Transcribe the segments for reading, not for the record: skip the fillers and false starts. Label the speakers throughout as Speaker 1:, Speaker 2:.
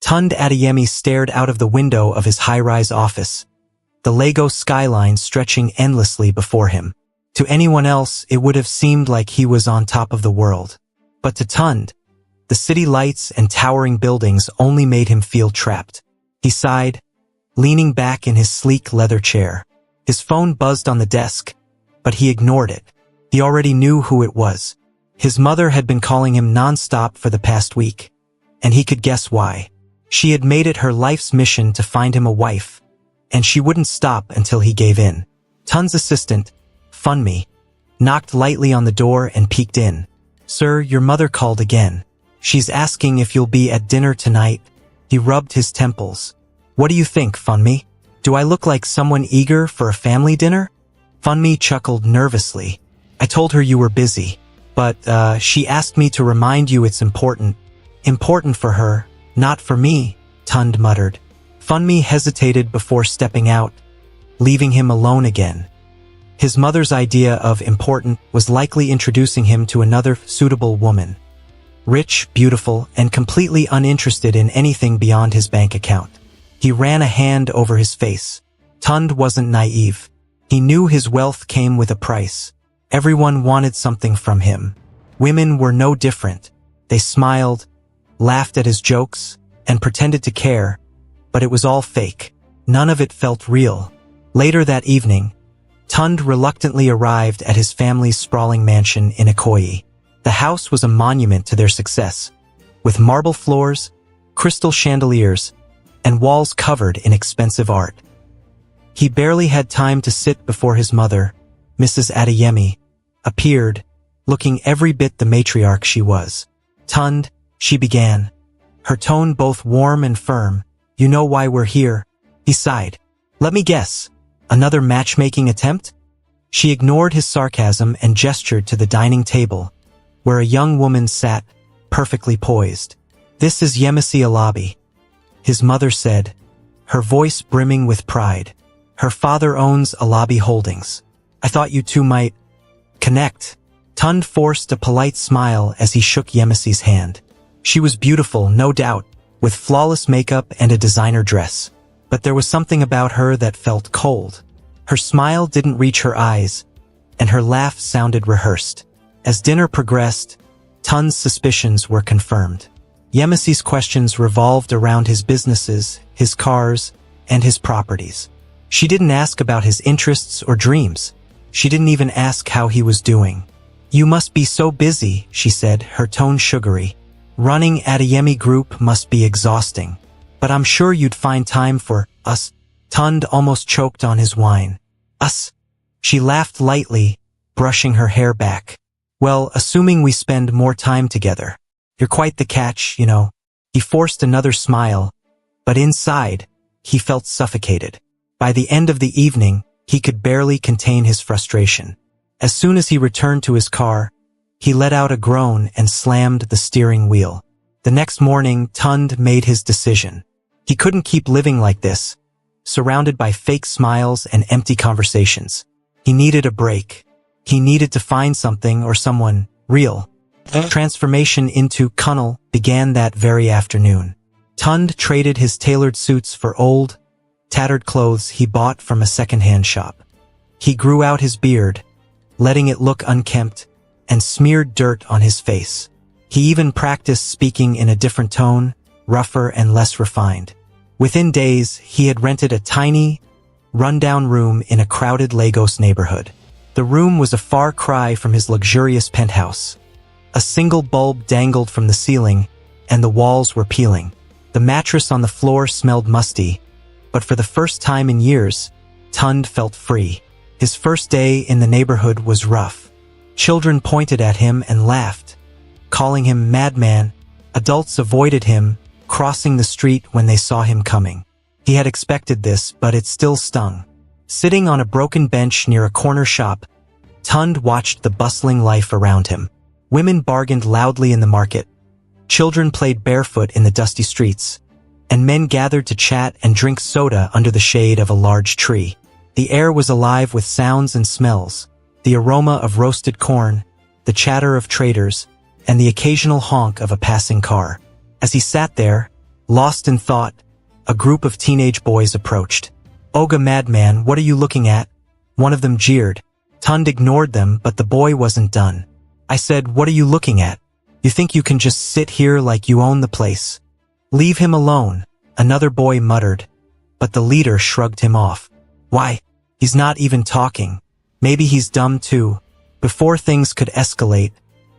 Speaker 1: Tund Adeyemi stared out of the window of his high-rise office, the Lagos skyline stretching endlessly before him. To anyone else, it would have seemed like he was on top of the world. But to Tund, the city lights and towering buildings only made him feel trapped. He sighed, leaning back in his sleek leather chair. His phone buzzed on the desk, but he ignored it. He already knew who it was. His mother had been calling him non-stop for the past week, and he could guess why. She had made it her life's mission to find him a wife, and she wouldn't stop until he gave in. Tund's assistant, Funmi, knocked lightly on the door and peeked in. "Sir, your mother called again. She's asking if you'll be at dinner tonight." He rubbed his temples. "What do you think, Funmi? Do I look like someone eager for a family dinner?" Funmi chuckled nervously. "I told her you were busy, but she asked me to remind you it's important. Important for her, not for me," Tund muttered. Funmi hesitated before stepping out, leaving him alone again. His mother's idea of important was likely introducing him to another suitable woman. Rich, beautiful, and completely uninterested in anything beyond his bank account. He ran a hand over his face. Tund wasn't naive. He knew his wealth came with a price. Everyone wanted something from him. Women were no different. They smiled, laughed at his jokes, and pretended to care, but it was all fake. None of it felt real. Later that evening, Tund reluctantly arrived at his family's sprawling mansion in Ikoyi. The house was a monument to their success, with marble floors, crystal chandeliers, and walls covered in expensive art. He barely had time to sit before his mother, Mrs. Adeyemi, appeared, looking every bit the matriarch she was. "Tund," she began, her tone both warm and firm, "you know why we're here." He sighed. "Let me guess. Another matchmaking attempt?" She ignored his sarcasm and gestured to the dining table, where a young woman sat, perfectly poised. "This is Yemisi Alabi," his mother said, her voice brimming with pride. "Her father owns Alabi Holdings. I thought you two might connect." Tund forced a polite smile as he shook Yemisi's hand. She was beautiful, no doubt, with flawless makeup and a designer dress. But there was something about her that felt cold. Her smile didn't reach her eyes, and her laugh sounded rehearsed. As dinner progressed, Tund's suspicions were confirmed. Yemisi's questions revolved around his businesses, his cars, and his properties. She didn't ask about his interests or dreams. She didn't even ask how he was doing. "You must be so busy," she said, her tone sugary. "Running Adeyemi Group must be exhausting. But I'm sure you'd find time for us." Tund almost choked on his wine. "Us?" She laughed lightly, brushing her hair back. "Well, assuming we spend more time together. You're quite the catch, you know." He forced another smile, but inside, he felt suffocated. By the end of the evening, he could barely contain his frustration. As soon as he returned to his car, he let out a groan and slammed the steering wheel. The next morning, Tund made his decision. He couldn't keep living like this, surrounded by fake smiles and empty conversations. He needed a break. He needed to find something or someone real. Transformation into Kunnel began that very afternoon. Tund traded his tailored suits for old, tattered clothes he bought from a second-hand shop. He grew out his beard, letting it look unkempt, and smeared dirt on his face. He even practiced speaking in a different tone, rougher and less refined. Within days, he had rented a tiny, run-down room in a crowded Lagos neighborhood. The room was a far cry from his luxurious penthouse. A single bulb dangled from the ceiling, and the walls were peeling. The mattress on the floor smelled musty, but for the first time in years, Tund felt free. His first day in the neighborhood was rough. Children pointed at him and laughed, calling him Madman. Adults avoided him, crossing the street when they saw him coming. He had expected this, but it still stung. Sitting on a broken bench near a corner shop, Tund watched the bustling life around him. Women bargained loudly in the market. Children played barefoot in the dusty streets, and men gathered to chat and drink soda under the shade of a large tree. The air was alive with sounds and smells, the aroma of roasted corn, the chatter of traders, and the occasional honk of a passing car. As he sat there, Lost in thought, a group of teenage boys approached. "Oga Madman, what are you looking at?" One of them jeered. Tund ignored them, but the boy wasn't done. "I said, what are you looking at? You think you can just sit here like you own the place?" "Leave him alone," another boy muttered, but the leader shrugged him off. "Why? He's not even talking. Maybe he's dumb too." Before things could escalate,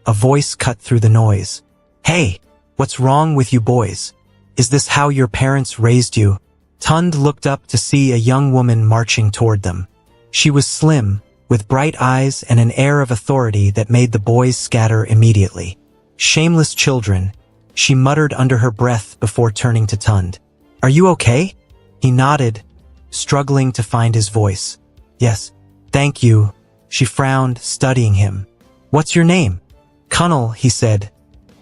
Speaker 1: a voice cut through the noise. "Hey, what's wrong with you boys? Is this how your parents raised you?" Tund looked up to see a young woman marching toward them. She was slim, with bright eyes and an air of authority that made the boys scatter immediately. "Shameless children," she muttered under her breath before turning to Tund. "Are you okay?" He nodded, struggling to find his voice. "Yes, thank you." She frowned, studying him. "What's your name?" "Cunnel," he said,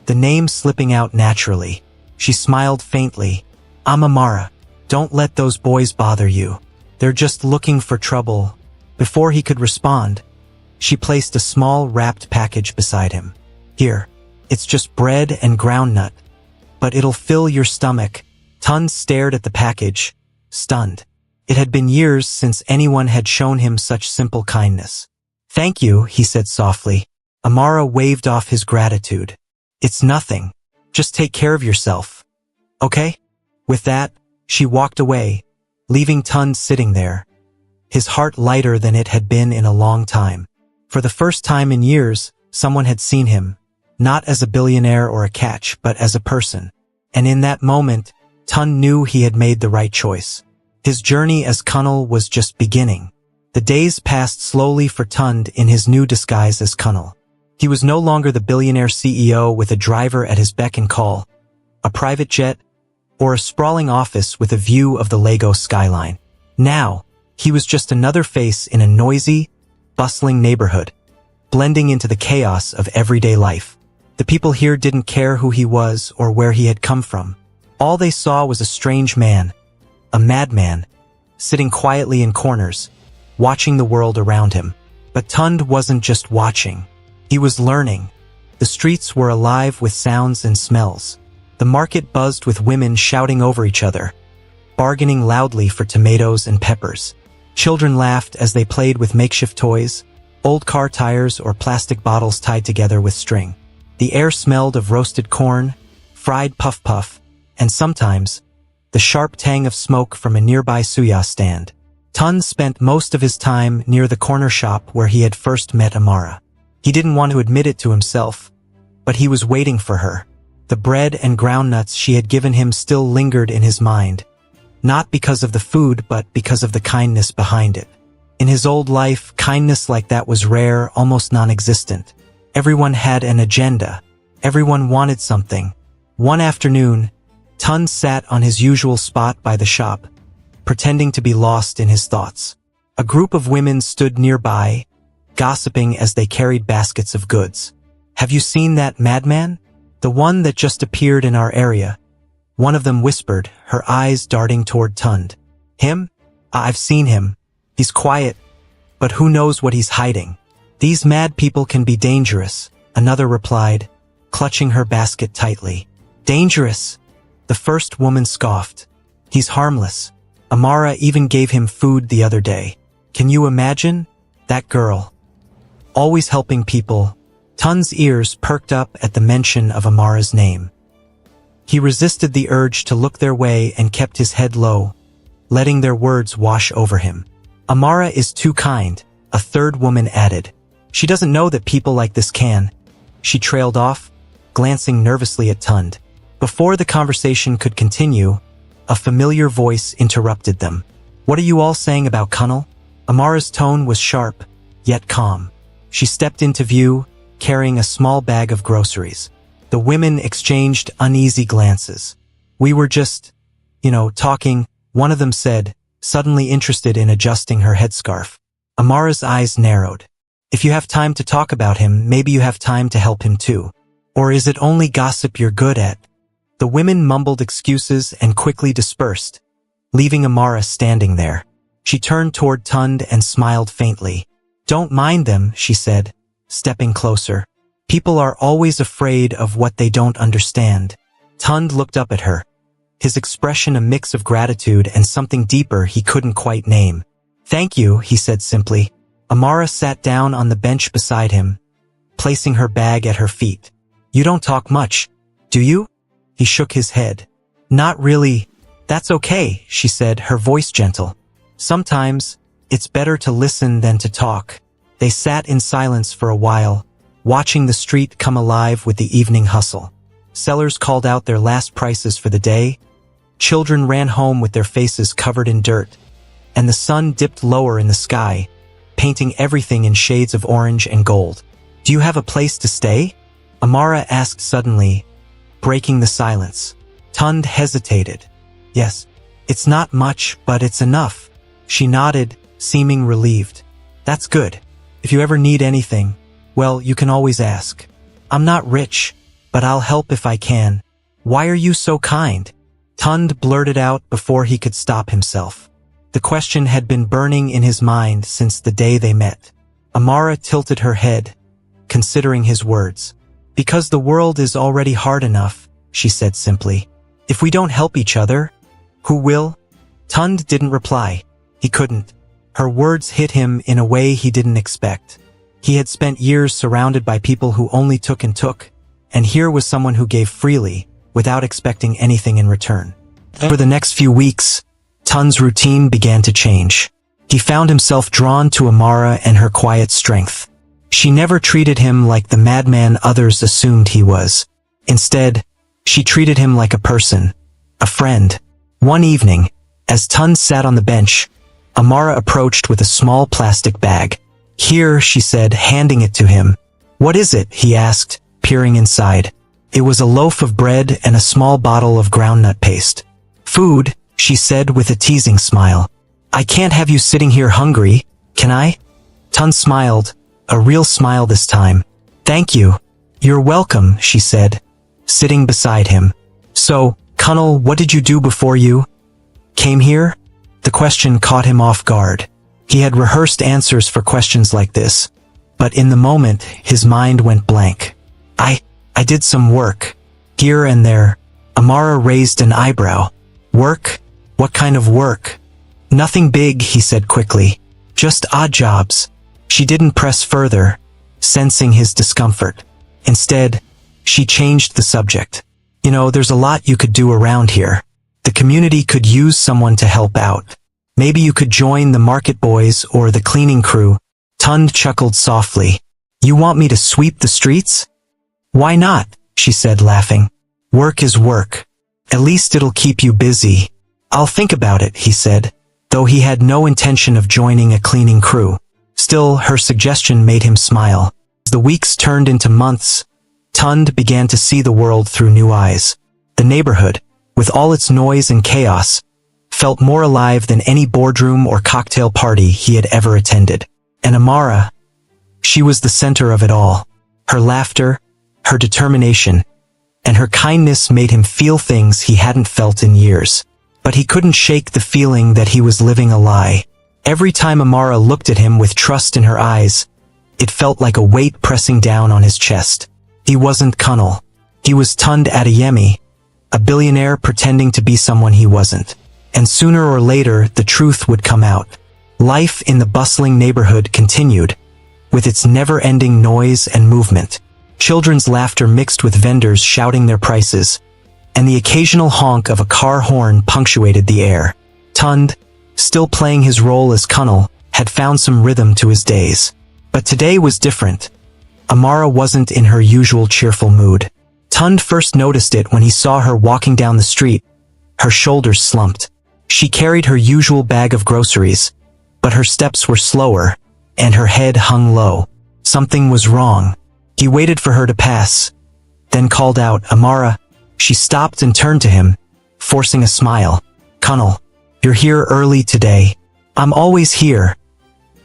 Speaker 1: the name slipping out naturally. She smiled faintly. "I'm Amara. Don't let those boys bother you. They're just looking for trouble." Before he could respond, she placed a small wrapped package beside him. "Here, it's just bread and groundnut, but it'll fill your stomach." Tund stared at the package, stunned. It had been years since anyone had shown him such simple kindness. "Thank you," he said softly. Amara waved off his gratitude. "It's nothing. Just take care of yourself. Okay?" With that, she walked away, leaving Tund sitting there, his heart lighter than it had been in a long time. For the first time in years, someone had seen him, not as a billionaire or a catch, but as a person. And in that moment, Tund knew he had made the right choice. His journey as Cunnel was just beginning. The days passed slowly for Tund in his new disguise as Cunnel. He was no longer the billionaire CEO with a driver at his beck and call, a private jet, or a sprawling office with a view of the Lagos skyline. Now, he was just another face in a noisy, bustling neighborhood, blending into the chaos of everyday life. The people here didn't care who he was or where he had come from. All they saw was a strange man, a madman, sitting quietly in corners, watching the world around him. But Tund wasn't just watching. He was learning. The streets were alive with sounds and smells. The market buzzed with women shouting over each other, bargaining loudly for tomatoes and peppers. Children laughed as they played with makeshift toys, old car tires or plastic bottles tied together with string. The air smelled of roasted corn, fried puff-puff, and sometimes, the sharp tang of smoke from a nearby suya stand. Tund spent most of his time near the corner shop where he had first met Amara. He didn't want to admit it to himself, but he was waiting for her. The bread and groundnuts she had given him still lingered in his mind, not because of the food but because of the kindness behind it. In his old life, kindness like that was rare, almost non-existent. Everyone had an agenda. Everyone wanted something. One afternoon, Tund sat on his usual spot by the shop, pretending to be lost in his thoughts. A group of women stood nearby, gossiping as they carried baskets of goods. "Have you seen that madman? The one that just appeared in our area?" One of them whispered, her eyes darting toward Tund. "Him? I've seen him. He's quiet, but who knows what he's hiding." "These mad people can be dangerous," another replied, clutching her basket tightly. "Dangerous?" The first woman scoffed. "He's harmless. Amara even gave him food the other day. Can you imagine? That girl. Always helping people." Tund's ears perked up at the mention of Amara's name. He resisted the urge to look their way and kept his head low, letting their words wash over him. "Amara is too kind," a third woman added. "She doesn't know that people like this can." She trailed off, glancing nervously at Tund. Before the conversation could continue, a familiar voice interrupted them. "What are you all saying about Cunnel?" Amara's tone was sharp, yet calm. She stepped into view, carrying a small bag of groceries. The women exchanged uneasy glances. "We were just, talking," one of them said, suddenly interested in adjusting her headscarf. Amara's eyes narrowed. "If you have time to talk about him, maybe you have time to help him too. Or is it only gossip you're good at?" The women mumbled excuses and quickly dispersed, leaving Amara standing there. She turned toward Tund and smiled faintly. "Don't mind them," she said, stepping closer. "People are always afraid of what they don't understand." Tund looked up at her, his expression a mix of gratitude and something deeper he couldn't quite name. "Thank you," he said simply. Amara sat down on the bench beside him, placing her bag at her feet. "You don't talk much, do you?" He shook his head. "Not really." "That's okay," she said, her voice gentle. "Sometimes, it's better to listen than to talk." They sat in silence for a while, watching the street come alive with the evening hustle. Sellers called out their last prices for the day, children ran home with their faces covered in dirt, and the sun dipped lower in the sky, painting everything in shades of orange and gold. "Do you have a place to stay?" Amara asked suddenly, breaking the silence. Tund hesitated. "Yes, it's not much, but it's enough." She nodded, seeming relieved. "That's good. If you ever need anything, well, you can always ask. I'm not rich, but I'll help if I can." "Why are you so kind?" Tund blurted out before he could stop himself. The question had been burning in his mind since the day they met. Amara tilted her head, considering his words. "Because the world is already hard enough," she said simply. "If we don't help each other, who will?" Tund didn't reply. He couldn't. Her words hit him in a way he didn't expect. He had spent years surrounded by people who only took, and here was someone who gave freely, without expecting anything in return. For the next few weeks, Tund's routine began to change. He found himself drawn to Amara and her quiet strength. She never treated him like the madman others assumed he was. Instead, she treated him like a person, a friend. One evening, as Tund sat on the bench, Amara approached with a small plastic bag. "Here," she said, handing it to him. "What is it?" he asked, peering inside. It was a loaf of bread and a small bottle of groundnut paste. "Food," she said with a teasing smile. "I can't have you sitting here hungry, can I?" Tund smiled, a real smile this time. "Thank you." "You're welcome," she said, sitting beside him. "So, Cunnel, what did you do before you came here?" The question caught him off guard. He had rehearsed answers for questions like this, but in the moment, his mind went blank. I did some work, here and there." Amara raised an eyebrow. "Work? What kind of work?" "Nothing big," he said quickly. "Just odd jobs." She didn't press further, sensing his discomfort. Instead, she changed the subject. "You know, there's a lot you could do around here. The community could use someone to help out. Maybe you could join the market boys or the cleaning crew." Tund chuckled softly. "You want me to sweep the streets?" "Why not?" she said, laughing. "Work is work. At least it'll keep you busy." "I'll think about it," he said, though he had no intention of joining a cleaning crew. Still, her suggestion made him smile. As the weeks turned into months, Tund began to see the world through new eyes. The neighborhood, with all its noise and chaos, felt more alive than any boardroom or cocktail party he had ever attended. And Amara, she was the center of it all. Her laughter, her determination, and her kindness made him feel things he hadn't felt in years. But he couldn't shake the feeling that he was living a lie. Every time Amara looked at him with trust in her eyes, it felt like a weight pressing down on his chest. He wasn't Cunnel. He was Tund Adeyemi, a billionaire pretending to be someone he wasn't. And sooner or later, the truth would come out. Life in the bustling neighborhood continued, with its never-ending noise and movement. Children's laughter mixed with vendors shouting their prices, and the occasional honk of a car horn punctuated the air. Tund, still playing his role as Cunnel, had found some rhythm to his days. But today was different. Amara wasn't in her usual cheerful mood. Tund first noticed it when he saw her walking down the street, her shoulders slumped. She carried her usual bag of groceries, but her steps were slower, and her head hung low. Something was wrong. He waited for her to pass, then called out, "Amara." She stopped and turned to him, forcing a smile. "Cunnel, you're here early today." "I'm always here,"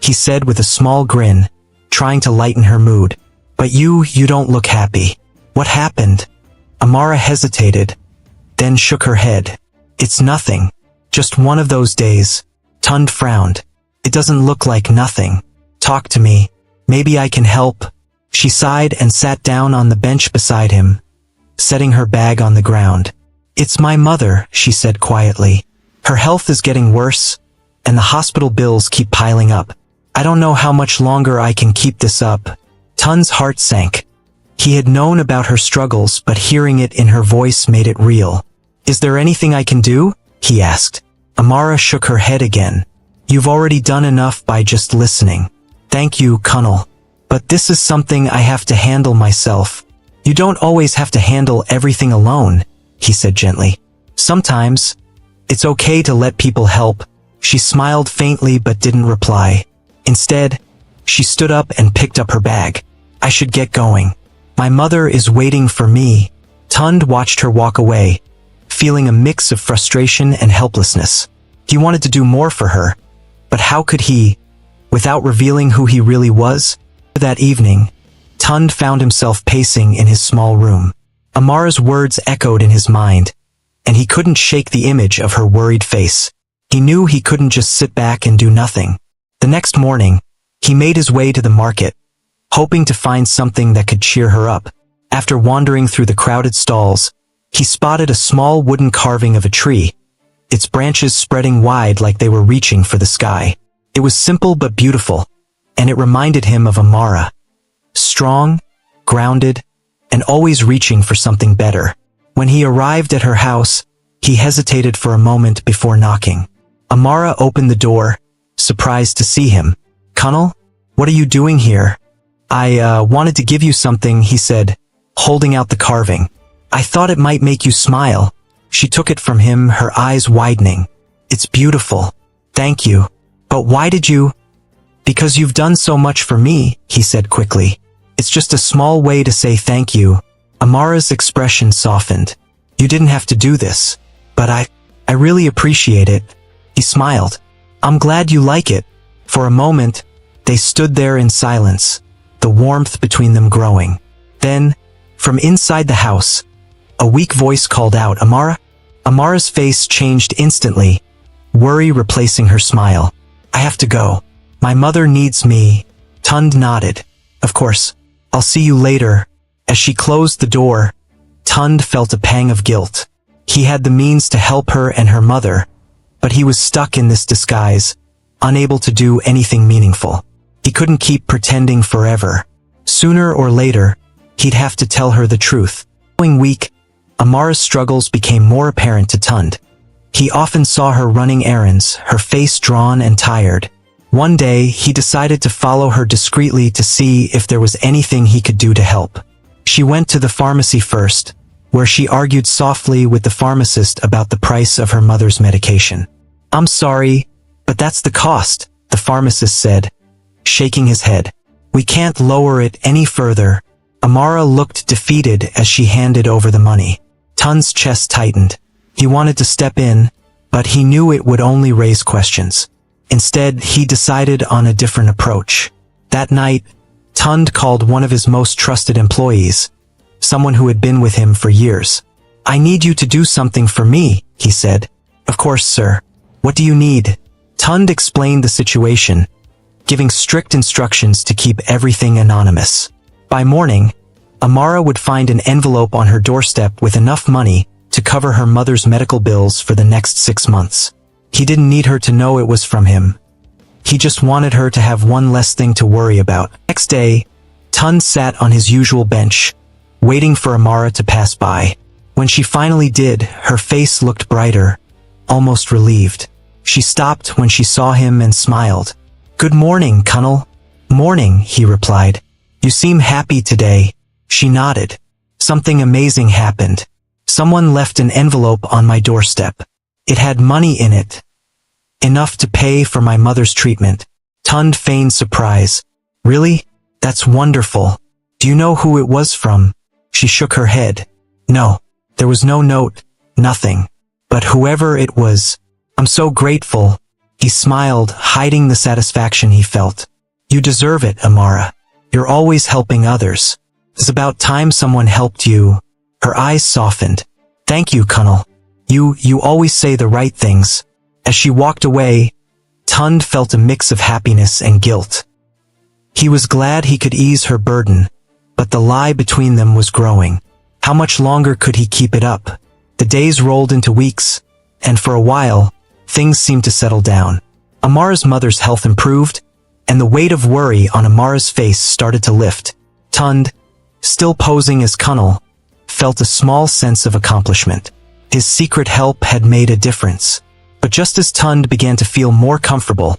Speaker 1: he said with a small grin, trying to lighten her mood. "But you don't look happy. What happened?" Amara hesitated, then shook her head. "It's nothing. Just one of those days." Tund frowned. "It doesn't look like nothing. Talk to me. Maybe I can help." She sighed and sat down on the bench beside him, setting her bag on the ground. It's my mother, she said quietly. Her health is getting worse, and the hospital bills keep piling up. I don't know how much longer I can keep this up. Tun's heart sank. He had known about her struggles, but hearing it in her voice made it real. Is there anything I can do? He asked. Amara shook her head again. You've already done enough by just listening. Thank you, Colonel. But this is something I have to handle myself. You don't always have to handle everything alone, he said gently. Sometimes, it's okay to let people help. She smiled faintly but didn't reply. Instead, she stood up and picked up her bag. I should get going. My mother is waiting for me. Tund watched her walk away, feeling a mix of frustration and helplessness. He wanted to do more for her, but how could he, without revealing who he really was? That evening, Tund found himself pacing in his small room. Amara's words echoed in his mind, and he couldn't shake the image of her worried face. He knew he couldn't just sit back and do nothing. The next morning, he made his way to the market, hoping to find something that could cheer her up. After wandering through the crowded stalls, he spotted a small wooden carving of a tree, its branches spreading wide like they were reaching for the sky. It was simple but beautiful, and it reminded him of Amara. Strong, grounded, and always reaching for something better. When he arrived at her house, he hesitated for a moment before knocking. Amara opened the door, surprised to see him. Colonel, what are you doing here? I wanted to give you something, he said, holding out the carving. I thought it might make you smile. She took it from him, her eyes widening. It's beautiful. Thank you. But why did you? Because you've done so much for me, he said quickly. It's just a small way to say thank you. Amara's expression softened. You didn't have to do this, but I really appreciate it. He smiled. I'm glad you like it. For a moment, they stood there in silence, the warmth between them growing. Then, from inside the house, a weak voice called out, Amara? Amara's face changed instantly, worry replacing her smile. I have to go. My mother needs me. Tund nodded. Of course, I'll see you later. As she closed the door, Tund felt a pang of guilt. He had the means to help her and her mother, but he was stuck in this disguise, unable to do anything meaningful. He couldn't keep pretending forever. Sooner or later, he'd have to tell her the truth. The following week, Amara's struggles became more apparent to Tund. He often saw her running errands, her face drawn and tired. One day, he decided to follow her discreetly to see if there was anything he could do to help. She went to the pharmacy first, where she argued softly with the pharmacist about the price of her mother's medication. I'm sorry, but that's the cost, the pharmacist said, shaking his head. We can't lower it any further. Amara looked defeated as she handed over the money. Tund's chest tightened. He wanted to step in, but he knew it would only raise questions. Instead, he decided on a different approach. That night, Tund called one of his most trusted employees, someone who had been with him for years. I need you to do something for me, he said. Of course, sir. What do you need? Tund explained the situation, giving strict instructions to keep everything anonymous. By morning, Amara would find an envelope on her doorstep with enough money to cover her mother's medical bills for the next 6 months. He didn't need her to know it was from him. He just wanted her to have one less thing to worry about. Next day, Tund sat on his usual bench, waiting for Amara to pass by. When she finally did, her face looked brighter, almost relieved. She stopped when she saw him and smiled. Good morning, Colonel. Morning, he replied. You seem happy today. She nodded. Something amazing happened. Someone left an envelope on my doorstep. It had money in it. Enough to pay for my mother's treatment. Tund feigned surprise. Really? That's wonderful. Do you know who it was from? She shook her head. No, there was no note, nothing. But whoever it was, I'm so grateful. He smiled, hiding the satisfaction he felt. You deserve it, Amara. You're always helping others. It's about time someone helped you. Her eyes softened. Thank you, Colonel. You always say the right things. As she walked away, Tund felt a mix of happiness and guilt. He was glad he could ease her burden, but the lie between them was growing. How much longer could he keep it up? The days rolled into weeks, and for a while, things seemed to settle down. Amara's mother's health improved, and the weight of worry on Amara's face started to lift. Tund, still posing as Kunnel, felt a small sense of accomplishment. His secret help had made a difference. But just as Tund began to feel more comfortable,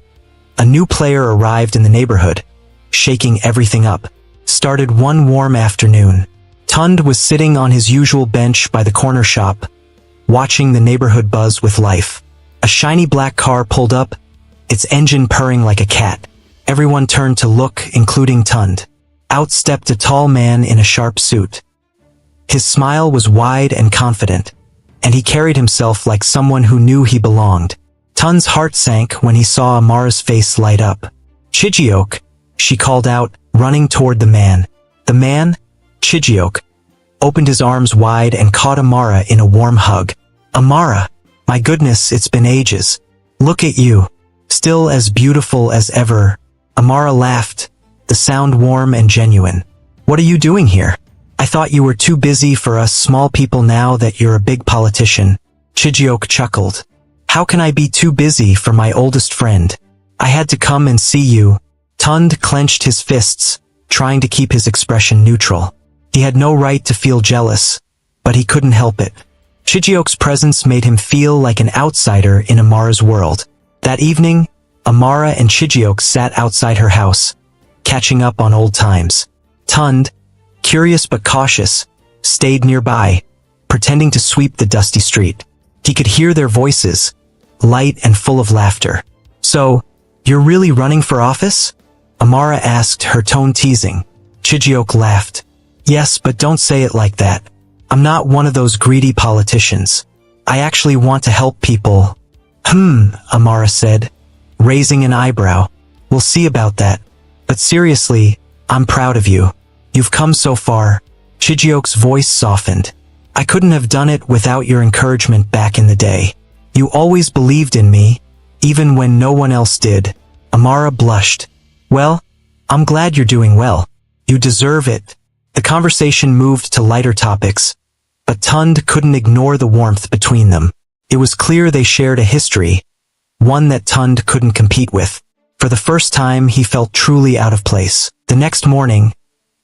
Speaker 1: a new player arrived in the neighborhood, shaking everything up. Started one warm afternoon. Tund was sitting on his usual bench by the corner shop, watching the neighborhood buzz with life. A shiny black car pulled up, its engine purring like a cat. Everyone turned to look, including Tund. Out stepped a tall man in a sharp suit. His smile was wide and confident, and he carried himself like someone who knew he belonged. Tund's heart sank when he saw Amara's face light up. "Chijioke," she called out, running toward the man. The man, Chijioke, opened his arms wide and caught Amara in a warm hug. "Amara, my goodness, it's been ages. Look at you, still as beautiful as ever." Amara laughed, the sound warm and genuine. "What are you doing here? I thought you were too busy for us small people now that you're a big politician." Chijioke chuckled. "How can I be too busy for my oldest friend? I had to come and see you." Tund clenched his fists, trying to keep his expression neutral. He had no right to feel jealous, but he couldn't help it. Chijioke's presence made him feel like an outsider in Amara's world. That evening, Amara and Chijioke sat outside her house, catching up on old times. Tund, curious but cautious, stayed nearby, pretending to sweep the dusty street. He could hear their voices, light and full of laughter. "So, you're really running for office?" Amara asked, her tone teasing. Chijioke laughed. "Yes, but don't say it like that. I'm not one of those greedy politicians. I actually want to help people." Amara said, raising an eyebrow. "We'll see about that. But seriously, I'm proud of you. You've come so far." Chijioke's voice softened. "I couldn't have done it without your encouragement back in the day. You always believed in me, even when no one else did." Amara blushed. "Well, I'm glad you're doing well. You deserve it." The conversation moved to lighter topics, but Tund couldn't ignore the warmth between them. It was clear they shared a history, one that Tund couldn't compete with. For the first time, he felt truly out of place. The next morning,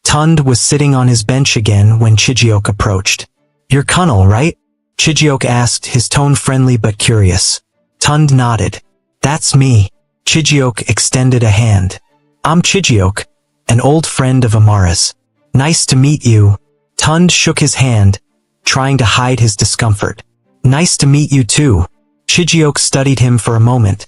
Speaker 1: Tund was sitting on his bench again when Chijioke approached. "You're Kunnel, right?" Chijioke asked, his tone friendly but curious. Tund nodded. "That's me." Chijioke extended a hand. "I'm Chijioke, an old friend of Amara's." "Nice to meet you." Tund shook his hand, trying to hide his discomfort. "Nice to meet you too." Chijioke studied him for a moment,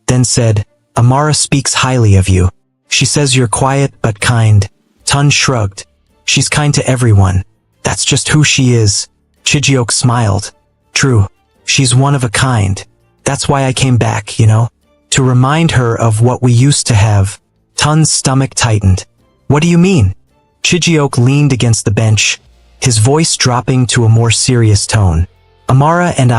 Speaker 1: then said, "Amara speaks highly of you. She says you're quiet but kind." Tund shrugged. "She's kind to everyone. That's just who she is." Chijioke smiled. "True. She's one of a kind. That's why I came back, you know? To remind her of what we used to have." Tund's stomach tightened. "What do you mean?" Chijioke leaned against the bench, his voice dropping to a more serious tone. "Amara and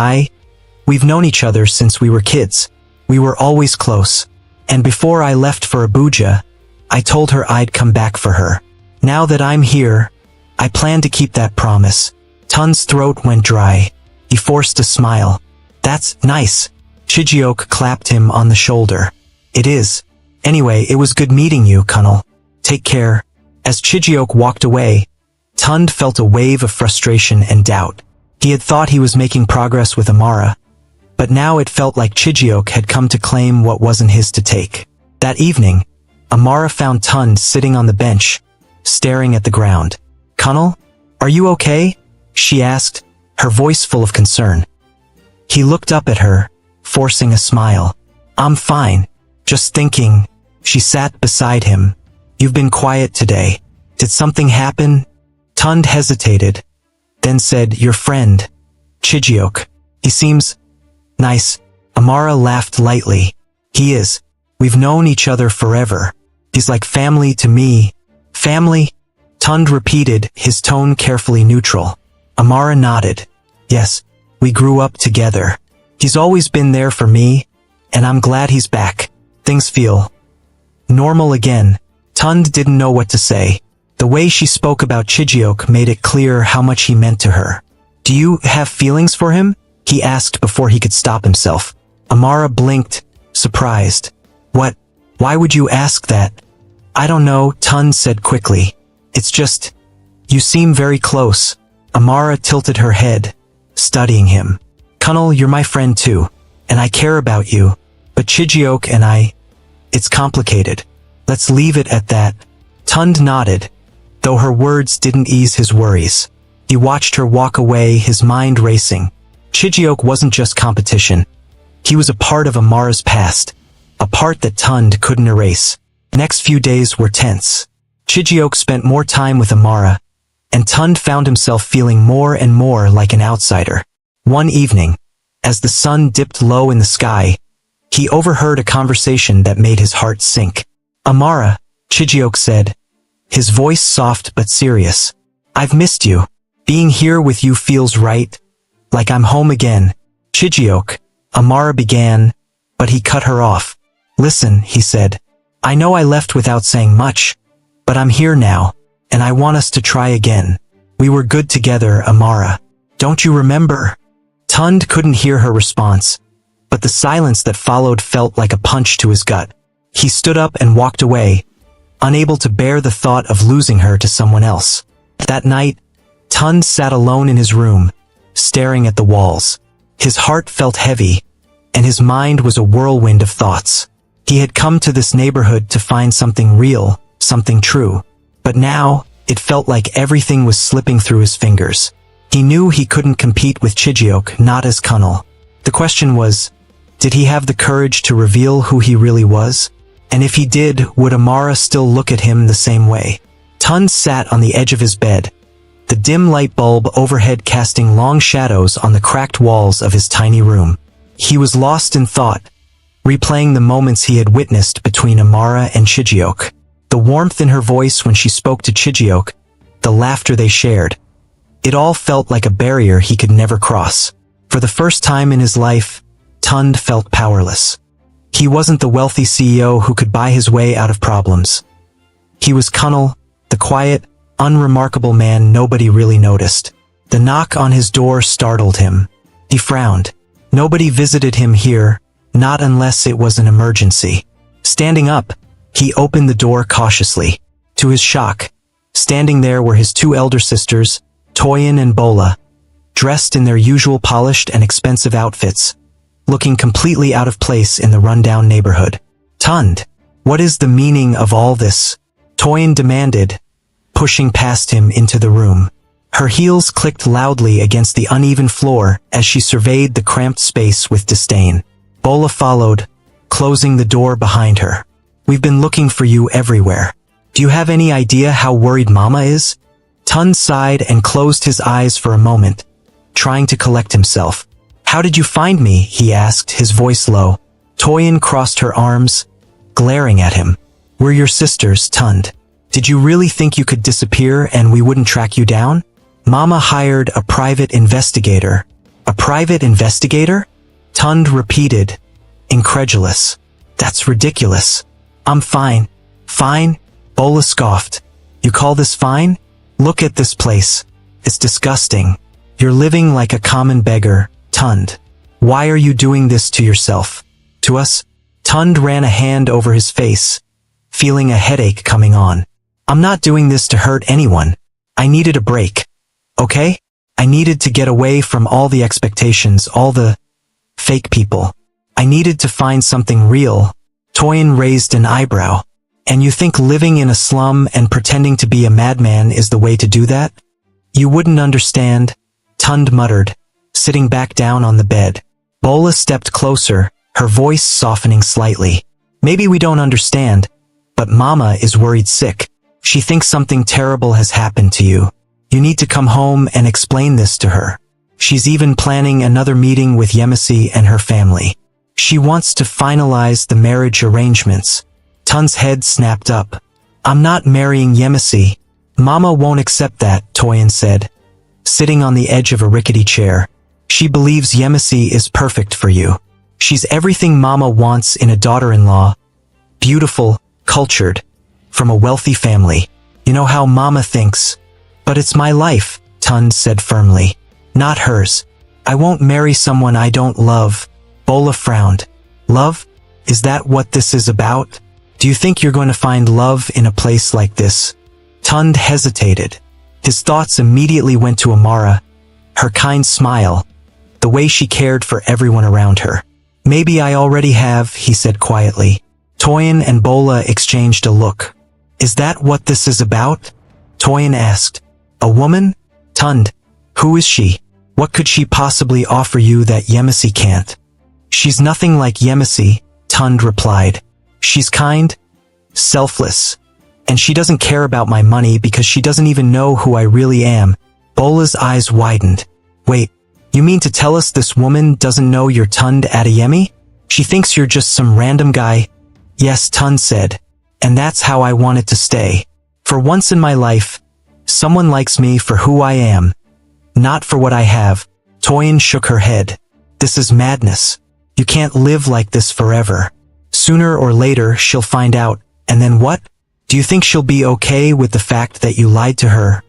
Speaker 1: we've known each other since we were kids. We were always close. And before I left for Abuja, I told her I'd come back for her. Now that I'm here, I plan to keep that promise." Tund's throat went dry. He forced a smile. "That's nice." Chijioke clapped him on the shoulder. "It is. Anyway, it was good meeting you, Kunnel. Take care." As Chijioke walked away, Tund felt a wave of frustration and doubt. He had thought he was making progress with Amara, but now it felt like Chijioke had come to claim what wasn't his to take. That evening, Amara found Tund sitting on the bench, staring at the ground. "Kunnel, are you okay?" she asked, her voice full of concern. He looked up at her, forcing a smile. "I'm fine. Just thinking." She sat beside him. "You've been quiet today. Did something happen?" Tund hesitated, then said, "Your friend, Chijioke. He seems nice." Amara laughed lightly. "He is. We've known each other forever. He's like family to me." "Family?" Tund repeated, his tone carefully neutral. Amara nodded. "Yes, we grew up together. He's always been there for me, and I'm glad he's back. Things feel normal again." Tund didn't know what to say. The way she spoke about Chijioke made it clear how much he meant to her. Do you have feelings for him? He asked before he could stop himself. Amara blinked, surprised. What? Why would you ask that? I don't know, Tund said quickly. It's just, you seem very close. Amara tilted her head, studying him. Kunnal, you're my friend too, and I care about you. But Chijiok and I, it's complicated. Let's leave it at that. Tund nodded, though her words didn't ease his worries. He watched her walk away, his mind racing. Chijiok wasn't just competition. He was a part of Amara's past, a part that Tund couldn't erase. Next few days were tense. Chijiok spent more time with Amara, and Tund found himself feeling more and more like an outsider. One evening, as the sun dipped low in the sky, he overheard a conversation that made his heart sink. Amara, Chijiok said, his voice soft but serious. I've missed you. Being here with you feels right, like I'm home again. Chijiok, Amara began, but he cut her off. Listen, he said. I know I left without saying much, but I'm here now, and I want us to try again. We were good together, Amara. Don't you remember? Tund couldn't hear her response, but the silence that followed felt like a punch to his gut. He stood up and walked away, unable to bear the thought of losing her to someone else. That night, Tund sat alone in his room, staring at the walls. His heart felt heavy, and his mind was a whirlwind of thoughts. He had come to this neighborhood to find something real, something true. But now, it felt like everything was slipping through his fingers. He knew he couldn't compete with Chijiok, not as Kunnal. The question was, did he have the courage to reveal who he really was? And if he did, would Amara still look at him the same way? Tund sat on the edge of his bed, the dim light bulb overhead casting long shadows on the cracked walls of his tiny room. He was lost in thought, replaying the moments he had witnessed between Amara and Chijiok. The warmth in her voice when she spoke to Chijiok, the laughter they shared. It all felt like a barrier he could never cross. For the first time in his life, Tund felt powerless. He wasn't the wealthy CEO who could buy his way out of problems. He was Kunnal, the quiet, unremarkable man nobody really noticed. The knock on his door startled him. He frowned. Nobody visited him here, not unless it was an emergency. Standing up, he opened the door cautiously. To his shock, standing there were his two elder sisters, Toyin and Bola, dressed in their usual polished and expensive outfits, looking completely out of place in the rundown neighborhood. Tund, what is the meaning of all this? Toyin demanded, pushing past him into the room. Her heels clicked loudly against the uneven floor as she surveyed the cramped space with disdain. Bola followed, closing the door behind her. We've been looking for you everywhere. Do you have any idea how worried Mama is? Tund sighed and closed his eyes for a moment, trying to collect himself. How did you find me? He asked, his voice low. Toyin crossed her arms, glaring at him. We're your sisters, Tund. Did you really think you could disappear and we wouldn't track you down? Mama hired a private investigator. A private investigator? Tund repeated, incredulous. That's ridiculous. I'm fine. Fine? Bola scoffed. You call this fine? Look at this place. It's disgusting. You're living like a common beggar, Tund. Why are you doing this to yourself? To us? Tund ran a hand over his face, feeling a headache coming on. I'm not doing this to hurt anyone. I needed a break. Okay? I needed to get away from all the expectations, all the fake people. I needed to find something real. Toyin raised an eyebrow. And you think living in a slum and pretending to be a madman is the way to do that? You wouldn't understand, Tund muttered, sitting back down on the bed. Bola stepped closer, her voice softening slightly. Maybe we don't understand, but Mama is worried sick. She thinks something terrible has happened to you. You need to come home and explain this to her. She's even planning another meeting with Yemisi and her family. She wants to finalize the marriage arrangements. Tund's head snapped up. I'm not marrying Yemisi. Mama won't accept that, Toyin said, sitting on the edge of a rickety chair. She believes Yemisi is perfect for you. She's everything Mama wants in a daughter-in-law. Beautiful, cultured, from a wealthy family. You know how Mama thinks. But it's my life, Tund said firmly. Not hers. I won't marry someone I don't love. Bola frowned. Love? Is that what this is about? Do you think you're going to find love in a place like this? Tund hesitated. His thoughts immediately went to Amara, her kind smile, the way she cared for everyone around her. Maybe I already have, he said quietly. Toyin and Bola exchanged a look. Is that what this is about? Toyin asked. A woman? Tund. Who is she? What could she possibly offer you that Yemisi can't? She's nothing like Yemisi, Tund replied. She's kind, selfless, and she doesn't care about my money because she doesn't even know who I really am. Bola's eyes widened. Wait, you mean to tell us this woman doesn't know you're Tund Adeyemi? She thinks you're just some random guy? Yes, Tund said, and that's how I want it to stay. For once in my life, someone likes me for who I am, not for what I have. Toyin shook her head. This is madness. You can't live like this forever. Sooner or later, she'll find out, and then what? Do you think she'll be okay with the fact that you lied to her?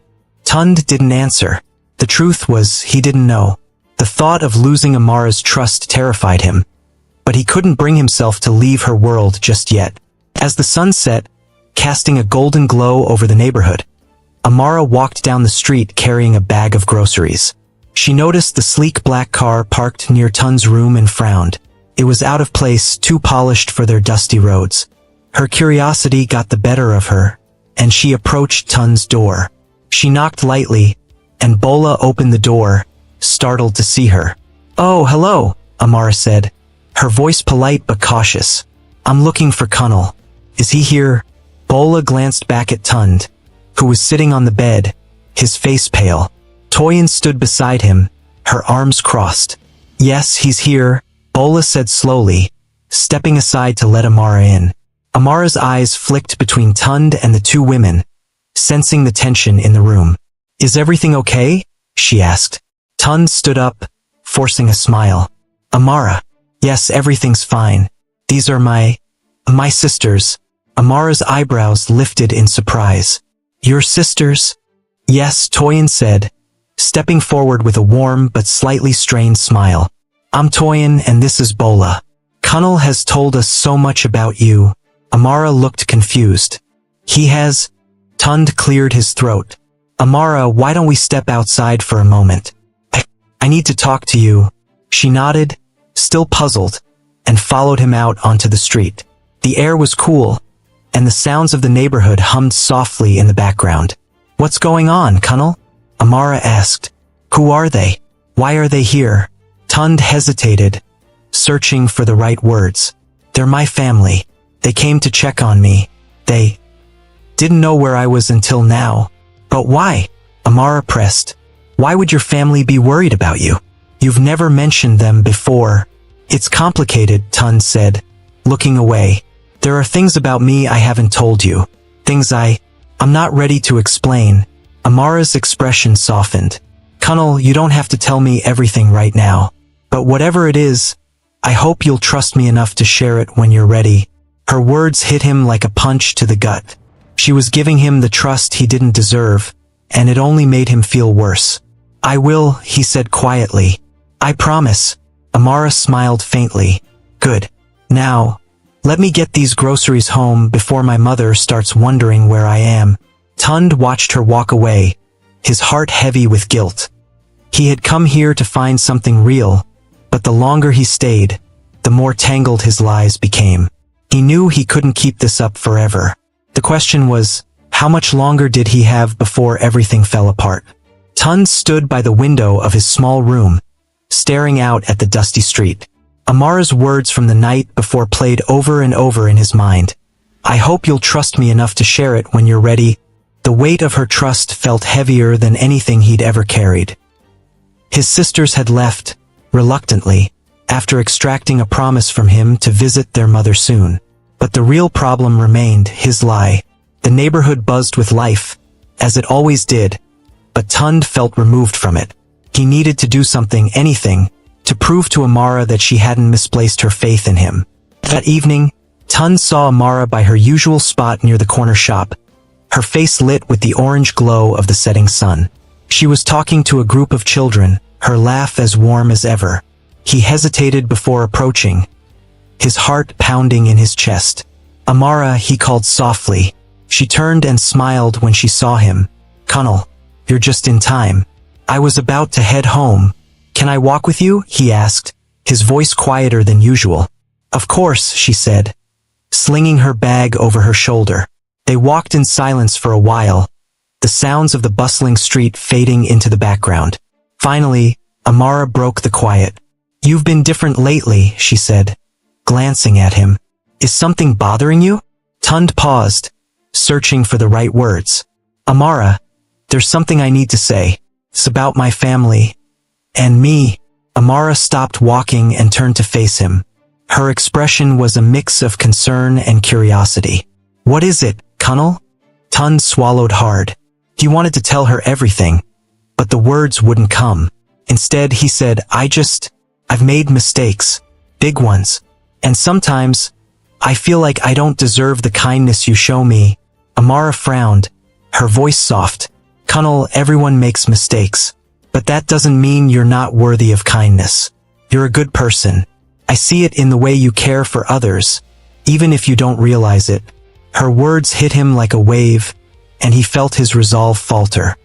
Speaker 1: Tund didn't answer. The truth was, he didn't know. The thought of losing Amara's trust terrified him, but he couldn't bring himself to leave her world just yet. As the sun set, casting a golden glow over the neighborhood, Amara walked down the street carrying a bag of groceries. She noticed the sleek black car parked near Tund's room and frowned. It was out of place, too polished for their dusty roads. Her curiosity got the better of her, and she approached Tund's door. She knocked lightly, and Bola opened the door, startled to see her. Oh, hello, Amara said, her voice polite but cautious. I'm looking for Kunnel. Is he here? Bola glanced back at Tund, who was sitting on the bed, his face pale. Toyin stood beside him, her arms crossed. Yes, he's here, Bola said slowly, stepping aside to let Amara in. Amara's eyes flicked between Tund and the two women, sensing the tension in the room. Is everything okay? She asked. Tund stood up, forcing a smile. Amara. Yes, everything's fine. These are my sisters. Amara's eyebrows lifted in surprise. Your sisters? Yes, Toyin said, stepping forward with a warm but slightly strained smile. I'm Toyin and this is Bola. Kunnel has told us so much about you. Amara looked confused. He has? Tund cleared his throat. Amara, why don't we step outside for a moment? I need to talk to you. She nodded, still puzzled, and followed him out onto the street. The air was cool, and the sounds of the neighborhood hummed softly in the background. What's going on, Kunnel? Amara asked. Who are they? Why are they here? Tund hesitated, searching for the right words. They're my family. They came to check on me. They didn't know where I was until now. But why? Amara pressed. Why would your family be worried about you? You've never mentioned them before. It's complicated, Tund said, looking away. There are things about me I haven't told you. Things I'm not ready to explain. Amara's expression softened. Kunnel, you don't have to tell me everything right now. But whatever it is, I hope you'll trust me enough to share it when you're ready. Her words hit him like a punch to the gut. She was giving him the trust he didn't deserve, and it only made him feel worse. I will, he said quietly. I promise. Amara smiled faintly. Good. Now, let me get these groceries home before my mother starts wondering where I am. Tund watched her walk away, his heart heavy with guilt. He had come here to find something real, but the longer he stayed, the more tangled his lies became. He knew he couldn't keep this up forever. The question was, how much longer did he have before everything fell apart? Tund stood by the window of his small room, staring out at the dusty street. Amara's words from the night before played over and over in his mind. I hope you'll trust me enough to share it when you're ready. The weight of her trust felt heavier than anything he'd ever carried. His sisters had left, reluctantly, after extracting a promise from him to visit their mother soon. But the real problem remained, his lie. The neighborhood buzzed with life, as it always did, but Tund felt removed from it. He needed to do something, anything, to prove to Amara that she hadn't misplaced her faith in him. That evening, Tund saw Amara by her usual spot near the corner shop, her face lit with the orange glow of the setting sun. She was talking to a group of children, her laugh as warm as ever. He hesitated before approaching, his heart pounding in his chest. "Amara," he called softly. She turned and smiled when she saw him. "Cunnel, you're just in time. I was about to head home. Can I walk with you?" he asked, his voice quieter than usual. "Of course," she said, slinging her bag over her shoulder. They walked in silence for a while, the sounds of the bustling street fading into the background. Finally, Amara broke the quiet. "You've been different lately," she said, glancing at him. "Is something bothering you?" Tund paused, searching for the right words. "Amara, there's something I need to say. It's about my family. And me." Amara stopped walking and turned to face him. Her expression was a mix of concern and curiosity. "What is it, Cunnel?" Tund swallowed hard. He wanted to tell her everything, but the words wouldn't come. Instead, he said, I've made mistakes. Big ones. And sometimes, I feel like I don't deserve the kindness you show me." Amara frowned, her voice soft. "Cunnel, everyone makes mistakes. But that doesn't mean you're not worthy of kindness. You're a good person. I see it in the way you care for others, even if you don't realize it." Her words hit him like a wave, and he felt his resolve falter.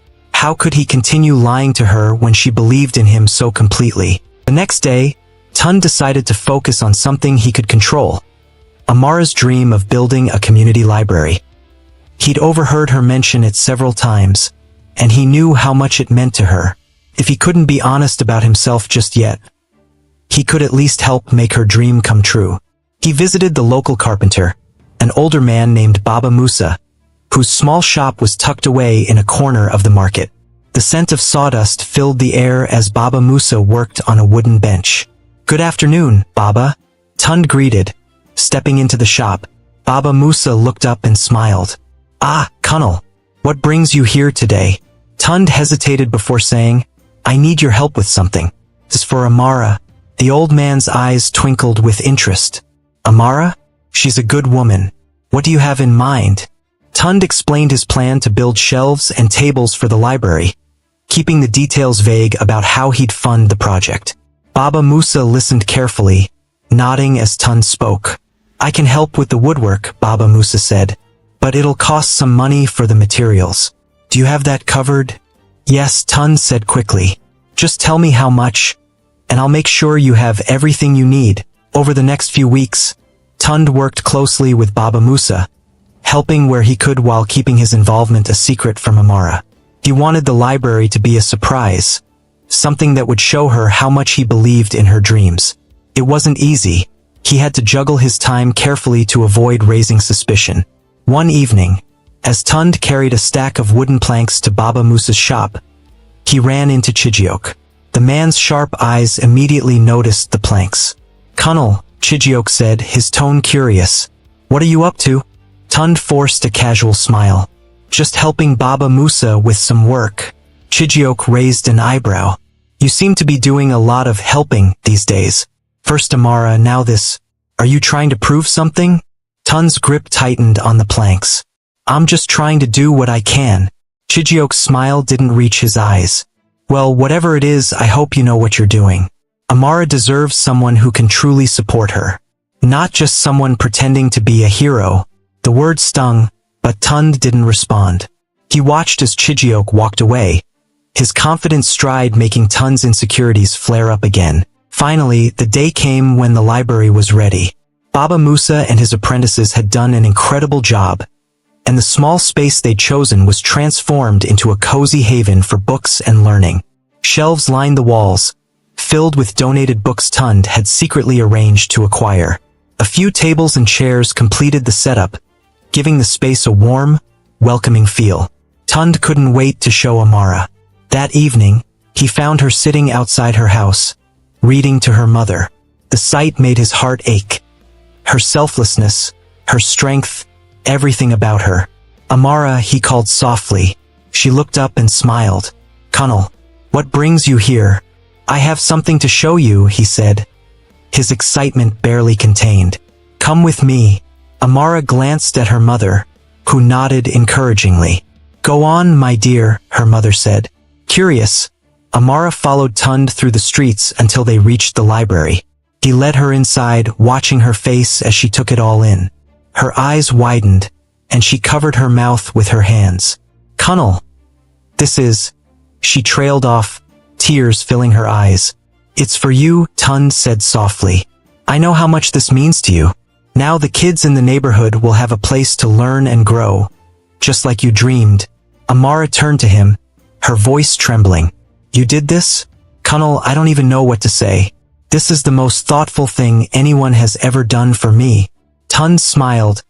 Speaker 1: How could he continue lying to her when she believed in him so completely? The next day, Tund decided to focus on something he could control. Amara's dream of building a community library. He'd overheard her mention it several times, and he knew how much it meant to her. If he couldn't be honest about himself just yet, he could at least help make her dream come true. He visited the local carpenter, an older man named Baba Musa, whose small shop was tucked away in a corner of the market. The scent of sawdust filled the air as Baba Musa worked on a wooden bench. "Good afternoon, Baba," Tund greeted, stepping into the shop. Baba Musa looked up and smiled. "Ah, Cunnel, what brings you here today?" Tund hesitated before saying, "I need your help with something. This is for Amara." The old man's eyes twinkled with interest. "Amara? She's a good woman. What do you have in mind?" Tund explained his plan to build shelves and tables for the library, keeping the details vague about how he'd fund the project. Baba Musa listened carefully, nodding as Tund spoke. "I can help with the woodwork," Baba Musa said, "but it'll cost some money for the materials. Do you have that covered?" "Yes," Tund said quickly. "Just tell me how much, and I'll make sure you have everything you need." Over the next few weeks, Tund worked closely with Baba Musa, helping where he could while keeping his involvement a secret from Amara. He wanted the library to be a surprise, something that would show her how much he believed in her dreams. It wasn't easy. He had to juggle his time carefully to avoid raising suspicion. One evening, as Tund carried a stack of wooden planks to Baba Musa's shop, he ran into Chijiok. The man's sharp eyes immediately noticed the planks. "Cunnel," Chijiok said, his tone curious. "What are you up to?" Tund forced a casual smile. "Just helping Baba Musa with some work." Chijiok raised an eyebrow. "You seem to be doing a lot of helping these days. First Amara, now this. Are you trying to prove something?" Tund's grip tightened on the planks. "I'm just trying to do what I can." Chijiok's smile didn't reach his eyes. "Well, whatever it is, I hope you know what you're doing. Amara deserves someone who can truly support her. Not just someone pretending to be a hero." The word stung, but Tund didn't respond. He watched as Chijiok walked away, his confident stride making Tund's insecurities flare up again. Finally, the day came when the library was ready. Baba Musa and his apprentices had done an incredible job, and the small space they'd chosen was transformed into a cozy haven for books and learning. Shelves lined the walls, filled with donated books Tund had secretly arranged to acquire. A few tables and chairs completed the setup, giving the space a warm, welcoming feel. Tund couldn't wait to show Amara. That evening, he found her sitting outside her house, reading to her mother. The sight made his heart ache. Her selflessness, her strength, everything about her. "Amara," he called softly. She looked up and smiled. "Cunnel, what brings you here?" "I have something to show you," he said, his excitement barely contained. "Come with me." Amara glanced at her mother, who nodded encouragingly. "Go on, my dear," her mother said. Curious, Amara followed Tund through the streets until they reached the library. He led her inside, watching her face as she took it all in. Her eyes widened, and she covered her mouth with her hands. "Cunnel, this is..." She trailed off, tears filling her eyes. "It's for you," Tund said softly. "I know how much this means to you. Now the kids in the neighborhood will have a place to learn and grow, just like you dreamed." Amara turned to him, her voice trembling. "You did this? Cunnel, I don't even know what to say. This is the most thoughtful thing anyone has ever done for me." Tund smiled,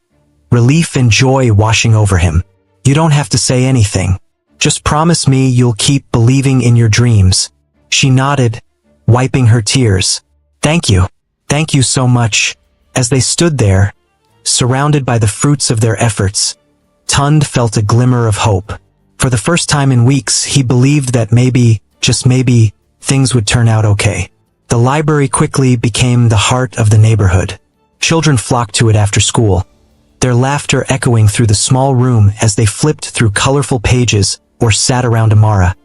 Speaker 1: relief and joy washing over him. "You don't have to say anything. Just promise me you'll keep believing in your dreams." She nodded, wiping her tears. "Thank you. Thank you so much." As they stood there, surrounded by the fruits of their efforts, Tund felt a glimmer of hope. For the first time in weeks, he believed that maybe, just maybe, things would turn out okay. The library quickly became the heart of the neighborhood. Children flocked to it after school, their laughter echoing through the small room as they flipped through colorful pages or sat around Amara,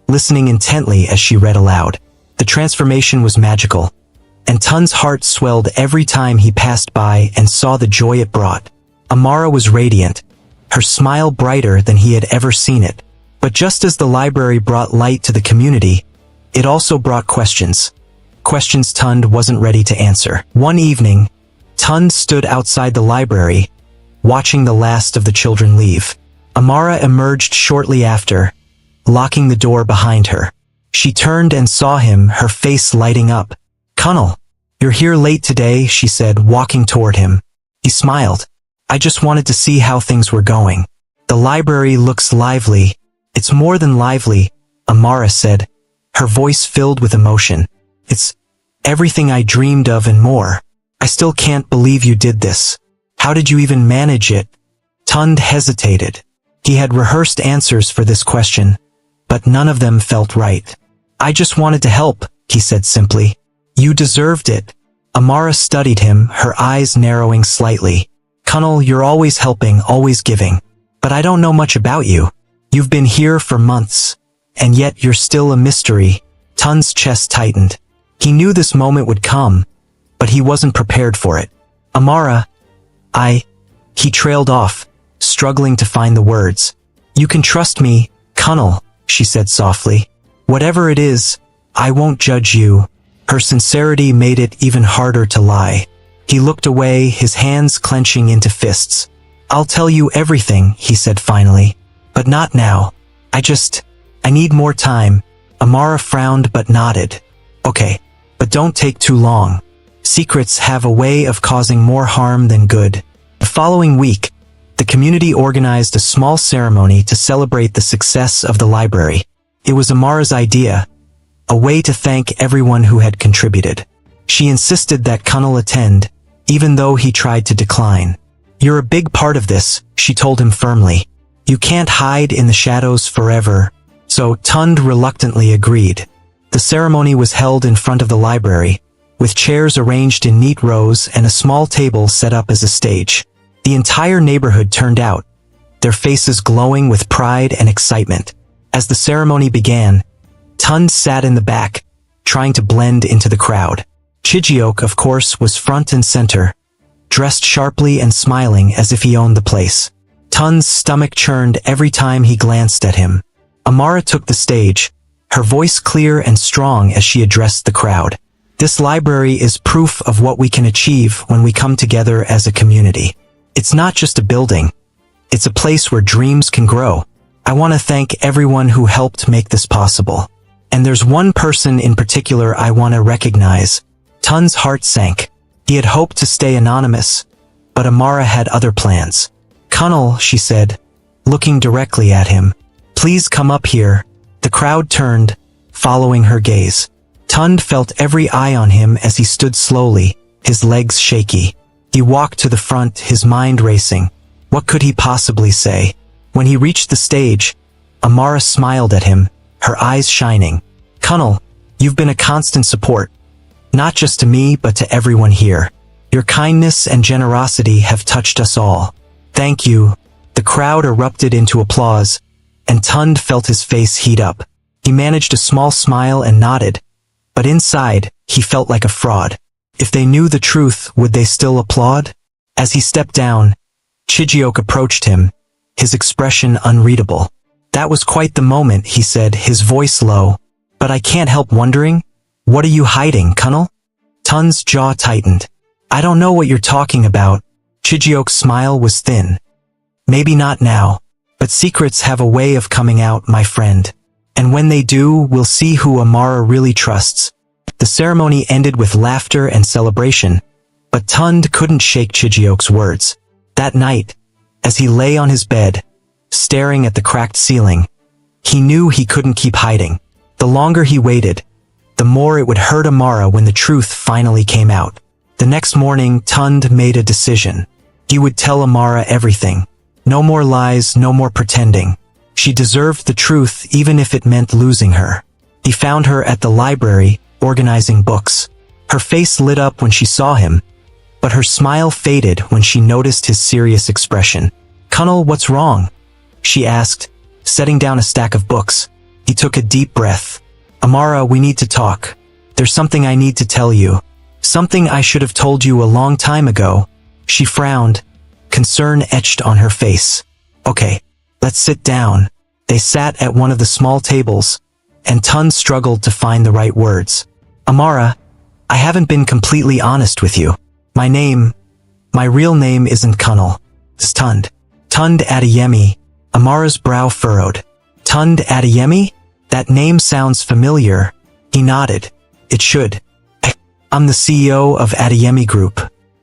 Speaker 1: listening intently as she read aloud. The transformation was magical, and Tund's heart swelled every time he passed by and saw the joy it brought. Amara was radiant, her smile brighter than he had ever seen it. But just as the library brought light to the community, it also brought questions. Questions Tund wasn't ready to answer. One evening, Tund stood outside the library, watching the last of the children leave. Amara emerged shortly after, locking the door behind her. She turned and saw him, her face lighting up. "Cunnel, you're here late today," she said, walking toward him. He smiled. "I just wanted to see how things were going." "The library looks lively." "It's more than lively," Amara said, her voice filled with emotion. "It's everything I dreamed of and more. I still can't believe you did this. How did you even manage it?" Tund hesitated. He had rehearsed answers for this question, but none of them felt right. "I just wanted to help," he said simply. "You deserved it." Amara studied him, her eyes narrowing slightly. "Cunnel, you're always helping, always giving. But I don't know much about you. You've been here for months, and yet you're still a mystery." Tund's chest tightened. He knew this moment would come, but he wasn't prepared for it. "Amara, He trailed off, struggling to find the words. "You can trust me, Cunnel," she said softly. "Whatever it is, I won't judge you." Her sincerity made it even harder to lie. He looked away, his hands clenching into fists. "I'll tell you everything," he said finally. "But not now. I need more time." Amara frowned but nodded. "Okay, but don't take too long. Secrets have a way of causing more harm than good." The following week, the community organized a small ceremony to celebrate the success of the library. It was Amara's idea, a way to thank everyone who had contributed. She insisted that Cunnel attend, even though he tried to decline. "You're a big part of this," she told him firmly. "You can't hide in the shadows forever." So Tund reluctantly agreed. The ceremony was held in front of the library, with chairs arranged in neat rows and a small table set up as a stage. The entire neighborhood turned out, their faces glowing with pride and excitement. As the ceremony began, Tund sat in the back, trying to blend into the crowd. Chijioke, of course, was front and center, dressed sharply and smiling as if he owned the place. Tund's stomach churned every time he glanced at him. Amara took the stage, her voice clear and strong as she addressed the crowd. "This library is proof of what we can achieve when we come together as a community. It's not just a building. It's a place where dreams can grow. I want to thank everyone who helped make this possible. And there's one person in particular I want to recognize." Tund's heart sank. He had hoped to stay anonymous, but Amara had other plans. "Cunnel," she said, looking directly at him. "Please come up here." The crowd turned, following her gaze. Tund felt every eye on him as he stood slowly, his legs shaky. He walked to the front, his mind racing. What could he possibly say? When he reached the stage, Amara smiled at him, her eyes shining. "Cunnel, you've been a constant support. Not just to me, but to everyone here. Your kindness and generosity have touched us all. Thank you." The crowd erupted into applause, and Tund felt his face heat up. He He managed a small smile and nodded, but inside, he felt like a fraud. If they knew the truth, would they still applaud? As he stepped down, Chijioke approached him, his expression unreadable. "That was quite the moment," he said, his voice low. "But I can't help wondering, what are you hiding, Colonel?" Tun's jaw tightened. "I don't know what you're talking about." Chijioke's smile was thin. "Maybe not now, but secrets have a way of coming out, my friend. And when they do, we'll see who Amara really trusts." The ceremony ended with laughter and celebration, but Tund couldn't shake Chijioke's words. That night, as he lay on his bed, staring at the cracked ceiling, he knew he couldn't keep hiding. The longer he waited, the more it would hurt Amara when the truth finally came out. The next morning, Tund made a decision. He would tell Amara everything. No more lies, no more pretending. She deserved the truth even if it meant losing her. He found her at the library, organizing books. Her face lit up when she saw him, but her smile faded when she noticed his serious expression. "Colonel, what's wrong?" she asked, setting down a stack of books. He took a deep breath. "Amara, we need to talk. There's something I need to tell you. Something I should have told you a long time ago." She frowned, concern etched on her face. "Okay, let's sit down." They sat at one of the small tables, and Tund struggled to find the right words. "Amara, I haven't been completely honest with you. My real name isn't Colonel. It's Tund. Tund Adeyemi." Amara's brow furrowed. "Tund Adeyemi? That name sounds familiar." He nodded. "It should. I'm the CEO of Adeyemi Group.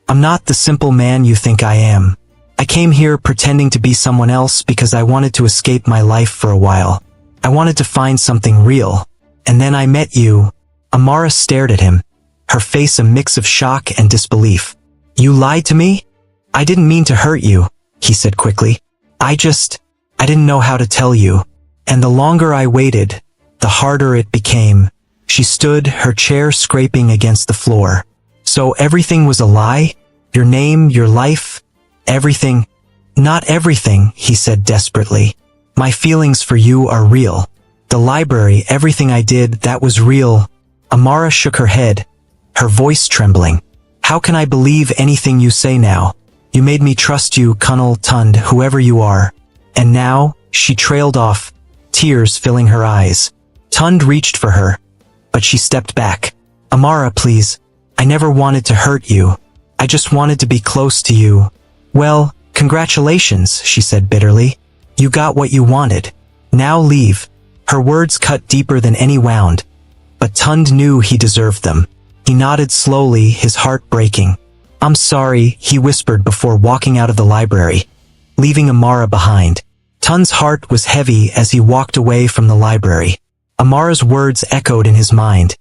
Speaker 1: I'm not the simple man you think I am. I came here pretending to be someone else because I wanted to escape my life for a while. I wanted to find something real. And then I met you." Amara stared at him, her face a mix of shock and disbelief. "You lied to me? I didn't mean to hurt you," he said quickly. I didn't know how to tell you. And the longer I waited, the harder it became." She stood, her chair scraping against the floor. "So everything was a lie? Your name, your life, everything?" "Not everything," he said desperately. "My feelings for you are real. The library, everything I did, that was real." Amara shook her head, her voice trembling. "How can I believe anything you say now? You made me trust you, Colonel Tund, whoever you are. And now," she trailed off, tears filling her eyes. Tund reached for her, but she stepped back. "Amara, please. I never wanted to hurt you. I just wanted to be close to you." "Well, congratulations," she said bitterly. "You got what you wanted. Now leave." Her words cut deeper than any wound, but Tund knew he deserved them. He nodded slowly, his heart breaking. "I'm sorry," he whispered before walking out of the library, leaving Amara behind. Tund's heart was heavy as he walked away from the library. Amara's words echoed in his mind,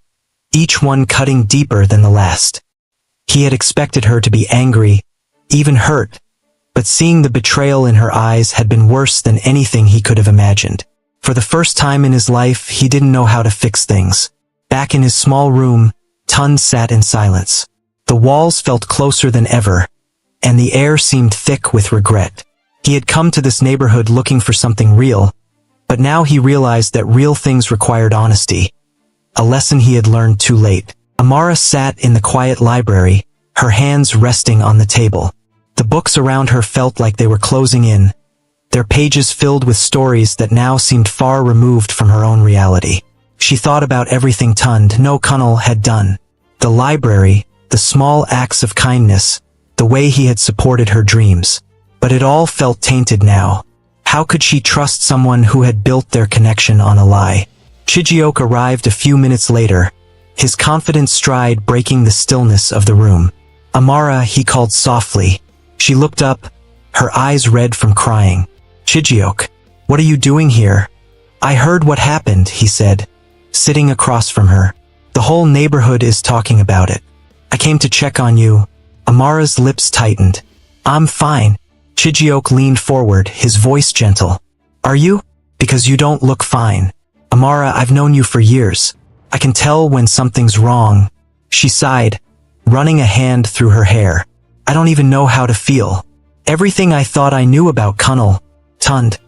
Speaker 1: each one cutting deeper than the last. He had expected her to be angry, even hurt, but seeing the betrayal in her eyes had been worse than anything he could have imagined. For the first time in his life, he didn't know how to fix things. Back in his small room, Tund sat in silence. The walls felt closer than ever, and the air seemed thick with regret. He had come to this neighborhood looking for something real, but now he realized that real things required honesty, a lesson he had learned too late. Amara sat in the quiet library, her hands resting on the table. The books around her felt like they were closing in, their pages filled with stories that now seemed far removed from her own reality. She thought about everything Tund, no Colonel, had done. The library, the small acts of kindness, the way he had supported her dreams. But it all felt tainted now. How could she trust someone who had built their connection on a lie? Chijioke arrived a few minutes later, his confident stride breaking the stillness of the room. "Amara," he called softly. She looked up, her eyes red from crying. "Chijioke, what are you doing here?" "I heard what happened," he said, sitting across from her. "The whole neighborhood is talking about it. I came to check on you." Amara's lips tightened. "I'm fine." Chijioke leaned forward, his voice gentle. "Are you? Because you don't look fine." "Amara, I've known you for years. I can tell when something's wrong." She sighed, running a hand through her hair. "I don't even know how to feel. Everything I thought I knew about Colonel Tund,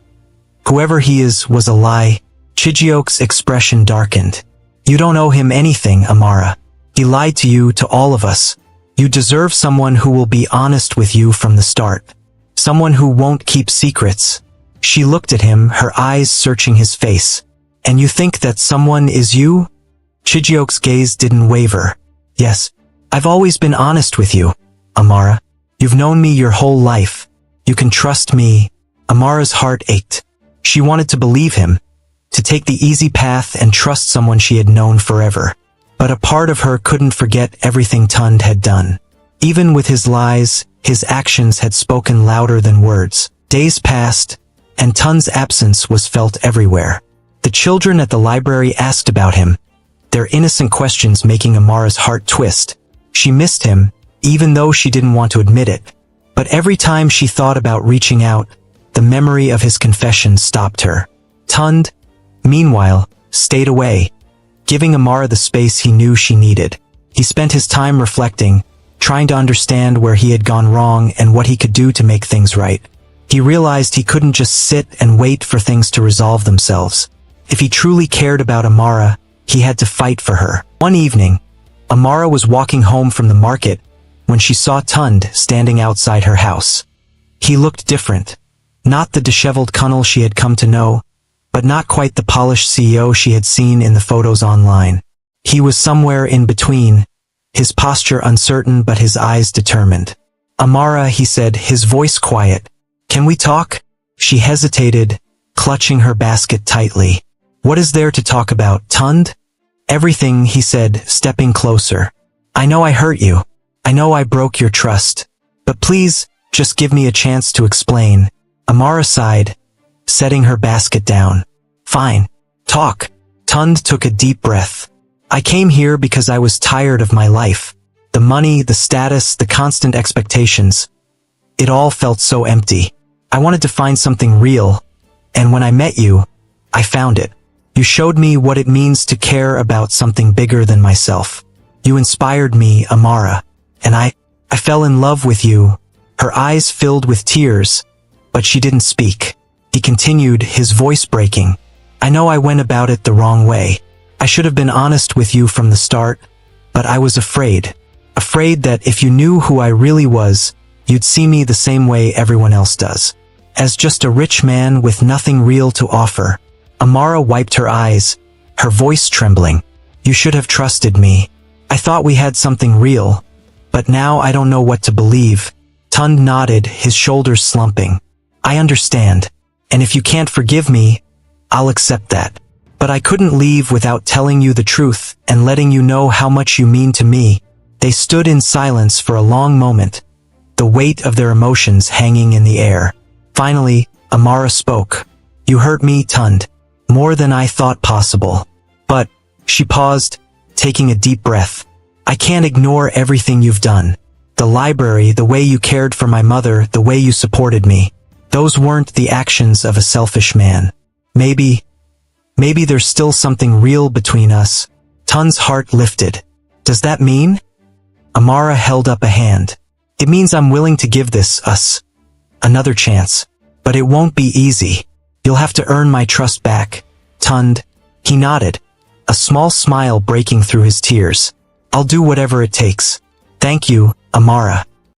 Speaker 1: whoever he is, was a lie." Chijioke's expression darkened. You don't owe him anything, Amara. He lied to you, to all of us. You deserve someone who will be honest with you from the start. Someone who won't keep secrets. She looked at him, her eyes searching his face. And you think that someone is you? Chijioke's gaze didn't waver. Yes, I've always been honest with you, Amara. You've known me your whole life. You can trust me. Amara's heart ached. She wanted to believe him, to take the easy path and trust someone she had known forever. But a part of her couldn't forget everything Tund had done. Even with his lies, his actions had spoken louder than words. Days passed, and Tund's absence was felt everywhere. The children at the library asked about him, their innocent questions making Amara's heart twist. She missed him, even though she didn't want to admit it. But every time she thought about reaching out, the memory of his confession stopped her. Tund, meanwhile, stayed away, giving Amara the space he knew she needed. He spent his time reflecting, trying to understand where he had gone wrong and what he could do to make things right. He realized he couldn't just sit and wait for things to resolve themselves. If he truly cared about Amara, he had to fight for her. One evening, Amara was walking home from the market when she saw Tund standing outside her house. He looked different. Not the disheveled Kunnel she had come to know, but not quite the polished CEO she had seen in the photos online. He was somewhere in between, his posture uncertain but his eyes determined. Amara, he said, his voice quiet. Can we talk? She hesitated, clutching her basket tightly. What is there to talk about, Tund? Everything, he said, stepping closer. I know I hurt you. I know I broke your trust. But please, just give me a chance to explain. Amara sighed, setting her basket down. Fine. Talk. Tund took a deep breath. I came here because I was tired of my life. The money, the status, the constant expectations. It all felt so empty. I wanted to find something real. And when I met you, I found it. You showed me what it means to care about something bigger than myself. You inspired me, Amara. And I fell in love with you. Her eyes filled with tears, but she didn't speak. He continued, his voice breaking. I know I went about it the wrong way. I should have been honest with you from the start, but I was afraid. Afraid that if you knew who I really was, you'd see me the same way everyone else does. As just a rich man with nothing real to offer. Amara wiped her eyes, her voice trembling. You should have trusted me. I thought we had something real, but now I don't know what to believe. Tund nodded, his shoulders slumping. I understand, and if you can't forgive me, I'll accept that. But I couldn't leave without telling you the truth and letting you know how much you mean to me. They stood in silence for a long moment, the weight of their emotions hanging in the air. Finally, Amara spoke. You hurt me, Tund. More than I thought possible. But, she paused, taking a deep breath. I can't ignore everything you've done. The library, the way you cared for my mother, the way you supported me. Those weren't the actions of a selfish man. Maybe there's still something real between us. Tund's heart lifted. Does that mean? Amara held up a hand. It means I'm willing to give us another chance. But it won't be easy. You'll have to earn my trust back, Tund. He nodded, a small smile breaking through his tears. I'll do whatever it takes. Thank you, Amara.